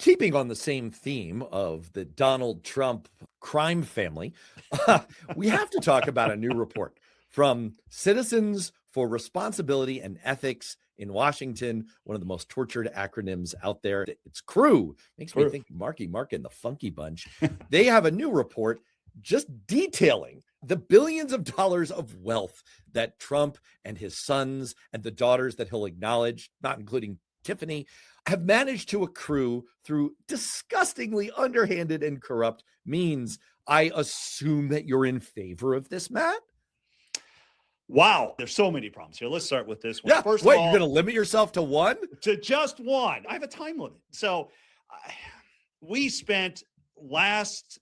Keeping on the same theme of the Donald Trump crime family, we have to talk about a new report from Citizens for Responsibility and Ethics in Washington, one of the most tortured acronyms out there. It's CREW. Makes me think Marky Mark and the Funky Bunch. They have a new report just detailing the billions of dollars of wealth that Trump and his sons and the daughters that he'll acknowledge, not including Tiffany, have managed to accrue through disgustingly underhanded and corrupt means. I assume that you're in favor of this, Matt? Wow, there's so many problems here. Let's start with this one. Yeah, First of all, you're going to limit yourself to one? To just one. I have a time limit. So we spent last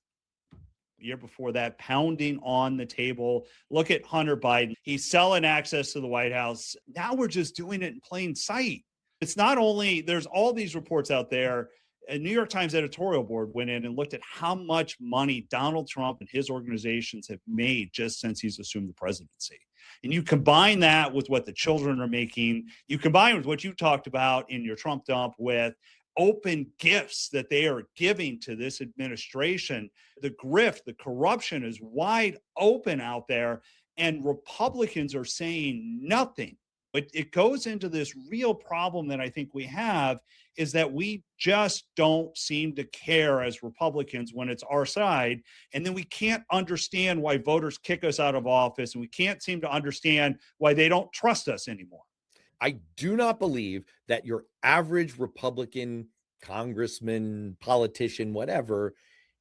year before that pounding on the table. Look at Hunter Biden. He's selling access to the White House. Now we're just doing it in plain sight. It's not only, there's all these reports out there. A New York Times editorial board went in and looked at how much money Donald Trump and his organizations have made just since he's assumed the presidency. And you combine that with what the children are making, you combine with what you talked about in your Trump dump with open gifts that they are giving to this administration. The grift, the corruption is wide open out there, and Republicans are saying nothing. It goes into this real problem that I think we have, is that we just don't seem to care as Republicans when it's our side. And then we can't understand why voters kick us out of office, and we can't seem to understand why they don't trust us anymore. I do not believe that your average Republican congressman, politician, whatever,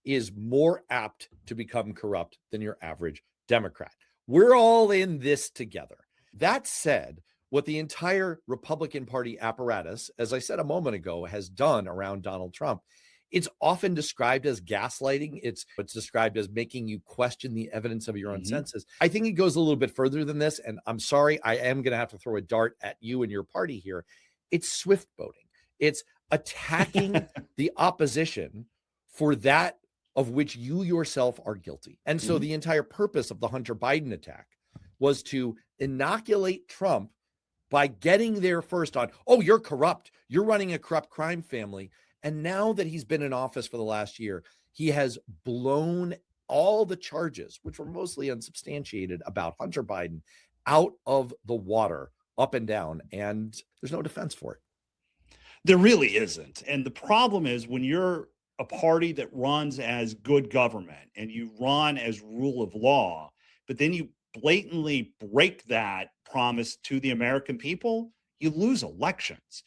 is more apt to become corrupt than your average Democrat. We're all in this together. That said, what the entire Republican Party apparatus, as I said a moment ago, has done around Donald Trump, it's often described as gaslighting. It's described as making you question the evidence of your own senses. I think it goes a little bit further than this, and I'm sorry, I am going to have to throw a dart at you and your party here. It's swift boating. It's attacking the opposition for that of which you yourself are guilty. And so the entire purpose of the Hunter Biden attack was to inoculate Trump by getting there first on, oh, you're corrupt. You're running a corrupt crime family. And now that he's been in office for the last year, he has blown all the charges, which were mostly unsubstantiated about Hunter Biden, out of the water, up and down. And there's no defense for it. There really isn't. And the problem is, when you're a party that runs as good government and you run as rule of law, but then you blatantly break that promise to the American people, you lose elections.